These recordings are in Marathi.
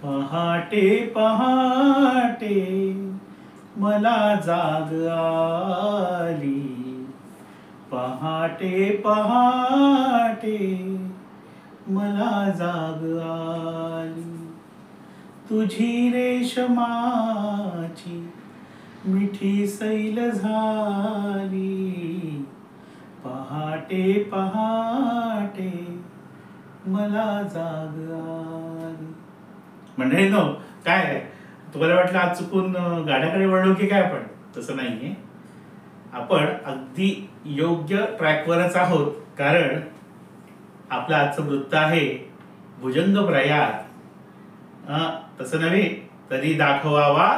पहाटे पहाटे मला जाग आली, पहाटे पहाटे मला जाग आली, तुझी रेशमाची मिठी सैल झाली, पहाटे पहाटे मला जाग आली. मंडळींनो, काय तुम्हाला वाटलं आज चुकून गाण्याकडे वळलो की काय? आपण तसं नाहीये, आपण अगदी योग्य ट्रॅकवरच आहोत. कारण आपलं आजचं वृत्त आहे भुजंग प्रयात. तसं नव्हे तरी दाखवावा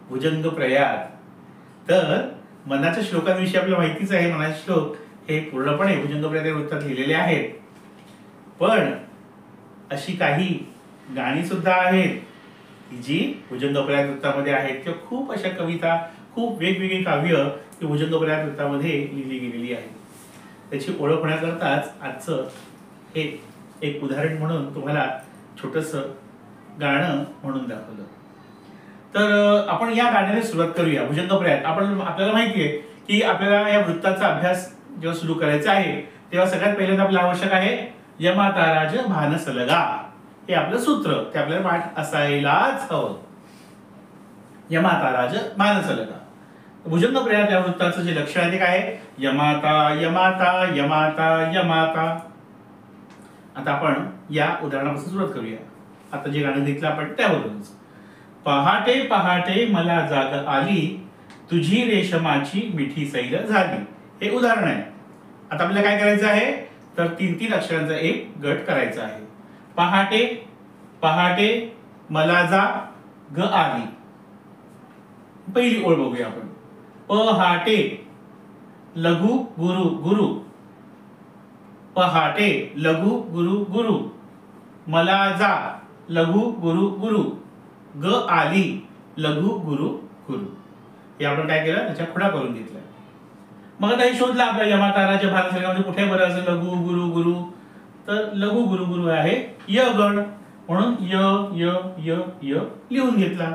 भुजंग प्रयात. तर मनाच्या श्लोकांविषयी आपल्याला माहितीच आहे. मनाचे श्लोक हे पूर्णपणे भुजंग प्रयात या वृत्तात लिहिलेले आहेत. पण अशी काही गाणी सुद्धा आहेत जी भुजंग प्रयात वृत्तामध्ये आहेत, किंवा खूप अशा कविता, खूप वेगवेगळी काव्य ही भुजंग प्रयात वृत्तामध्ये लिहिली गेलेली आहेत. त्याची ओळख होण्याकरताच आजचं हे एक उदाहरण म्हणून तुम्हाला छोटंसं गाणं म्हणून दाखवलं. तर आपण या गाण्याने सुरुवात करूया. भुजंग प्रयात आपल्याला माहिती आहे की आपल्याला या वृत्ताचा अभ्यास जेव्हा सुरू करायचा आहे तेव्हा सगळ्यात पहिल्यांदा आपल्याला आवश्यक आहे यमाताराज भान सलगा. हे आपलं सूत्र, ते आपल्याला पाठ असायलाच हवं. यमाताराज भान सलगा. भुजंग प्रयात या वृत्ताचं जे लक्षण आहे ते काय आहे? यमाता यमाता यमाता यमाता. आता आपण या उदाहरणापासून सुरुवात करूया. आता जे गाणं घेतलं आपण त्यावरूनच. पहाटे पहाटे मला जाग आली, तुझी रेशमाची मिठी सैल झाली. हे उदाहरण आहे. आता आपल्याला काय करायचं आहे? तर 3-3 अक्षरांचा एक गट करायचा आहे. पहाटे पहाटे मला जाग आली. पहिली ओळ बघूया आपण. पहाटे लघु गुरु गुरु, पहाटे लघु गुरु गुरु, मला जा लघु गुरु गुरु, ग आली लघु गुरु गुरु. हे आपण काय केलं? त्याच्या खुणा करून घेतला. मग आता हे शोधलं आपल्या यमाताराच्या भानसलगामध्ये कुठे बरं असेल लघु गुरु गुरु. तर लघु गुरु गुरु आहे य गण, म्हणून य य य य लिहून घेतला.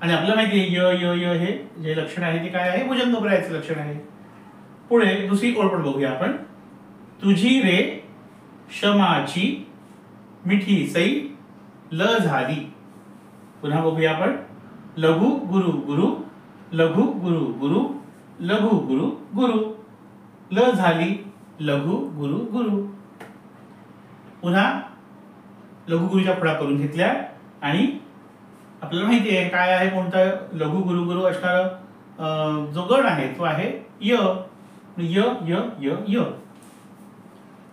आणि आपल्याला माहिती आहे य य य हे जे लक्षण आहे ते काय आहे? भुजंग प्रयातचं लक्षण आहे. पुढे दुसरी ओळ पण बघूया आपण. तुझी रे शमाची मिठी सई ल झाली. पुन्हा बघूया आपण. लघु गुरु गुरु, लघु गुरु गुरु, लघु गुरु गुरु, ल झाली लघु गुरु गुरु. पुन्हा लघु गुरुच्या खुणा करून घेतल्या. आणि आपल्याला माहिती आहे काय आहे, कोणता लघु गुरु गुरु असणार जो गण आहे तो आहे य य य य य.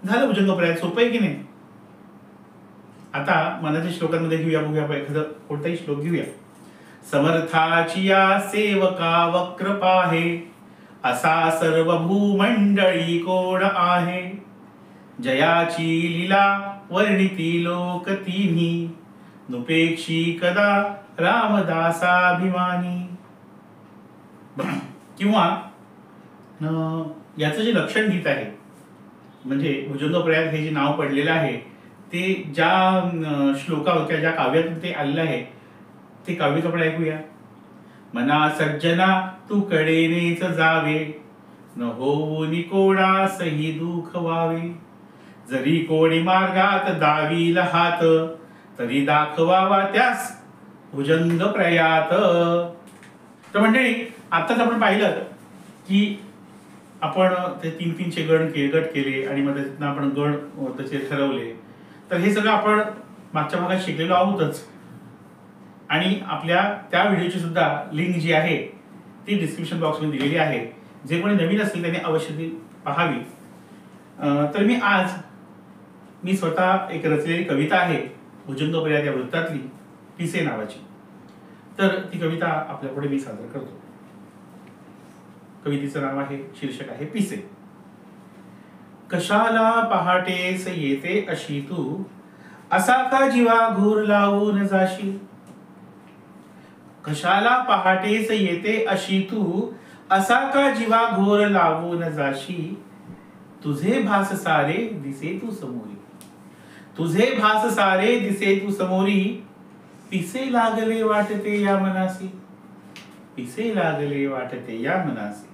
झालं भुजंग प्रयात. सोपं आहे की नाही? आता मनाच्या श्लोकांमध्ये घेऊया, बघूया एखादं कोणताही श्लोक घेऊया. समर्थाची या सेवका वक्र पाहे, असा सर्व भूमंडळी कोण आहे. जयाची लीला वर्णिती लोक तिन्ही, नुपेक्षी कदा रामदासाभिमानी. किंवा याचं जे लक्षण गीत आहे, म्हणजे भुजंग प्रयात हे जे नाव पडलेलं आहे ते ज्या श्लोकावर ज्या काव्यातून ते आलेलं आहे ते काव्याचं आपण ऐकूया. मना सज्जना तू कडेनेच जावे, न होऊनी कोणासही दुःख व्हावे. जरी कोणी मार्गात दावील हात, तरी दाखवावा त्यास भुजंग प्रयात. तर मंडळी, आताच आपण पाहिलं की आपण ते 3-3चे गट केले आणि मग त्यातून आपण गण तसे ठरवले. तर हे सगळं आपण मागच्या भागात शिकलेलो आहोतच. आणि आपल्या त्या व्हिडिओची सुद्धा लिंक जी आहे ती डिस्क्रिप्शन बॉक्समध्ये दिलेली आहे. जे कोणी नवीन असेल त्याने अवश्य ती पाहावी. तर मी स्वतः एक रचलेली कविता आहे भुजंग प्रयात या वृत्तातली, पिसे नावाची. तर ती कविता आपल्यापुढे मी सादर करतो. कवितेचं नाव आहे, शीर्षक आहे पिसे. कशाला पहाटेस येते अशी तू, असा का जीवा घोर लावून जाशी. कशाला पहाटेस येते अशी तू, असा का जीवा घोर लावून जाशी. तुझे भास सारे दिसे तू समोरी. तुझे भास सारे दिसे तू समोरी, पिसे लागले वाटते या मनासी, पिसे लागले वाटते या मनासी.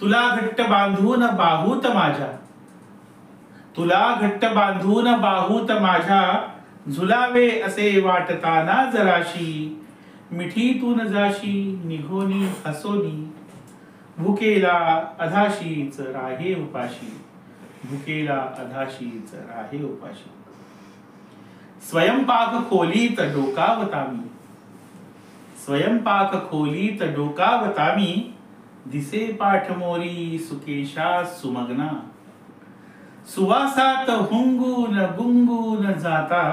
तुला घट्ट बांधून बाहूत माझ्या, तुला घट्ट बांधून बाहूत माझ्या, झुलावे असे वाटताना जराशी, मिठीतून जाशी निघोनी हसोनी, भुकेला अधाशीच राहे उपाशी, भुकेला अधाशीच राहे उपाशी. स्वयंपाक खोलीत डोकावतामी, स्वयंपाक खोलीत डोकावतामी, दिसे पाठमोरी सुकेशा सुमग्ना, सुवासात हुंगून गुंगून जाता,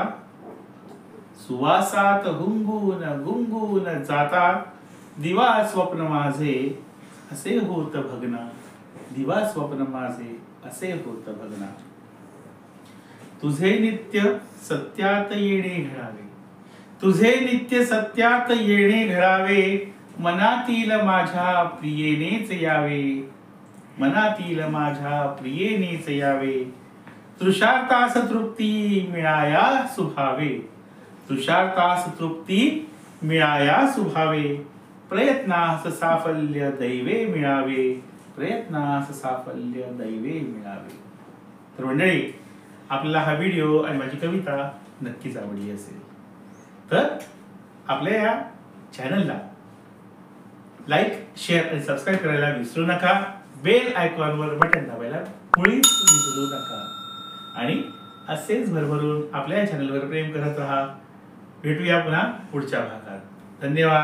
सुवासात हुंगून गुंगून जाता, दिवा स्वप्न माझे असे होत भगना, दिवा स्वप्न माझे असे होत भगना. तुझे नित्य सत्यात येणे घडावे, तुझे नित्य सत्यात येणे घडावे, मनातील माझ्या प्रियेनेच यावे, मनातील माझ्या प्रियेनेच यावे. तृषार्तास तृप्ती मिळाया सुभावे, तृषार्तास तृप्ती मिळाया सुभावे, प्रयत्नास साफल्य दैवे मिळावे, प्रयत्नास साफल्य दैवे मिळावे. तर मंडळी, आपल्याला हा व्हिडिओ आणि माझी कविता नक्कीच आवडली असेल तर आपल्या या चॅनलला लाईक, शेअर आणि सबस्क्राईब करायला विसरू नका. बेल आयकॉनवर बटन दाबायला मुळीच विसरू नका. आणि असेच भरभरून आपल्या चॅनलवर प्रेम करत राहा. भेटूया पुन्हा पुढच्या भागात. धन्यवाद.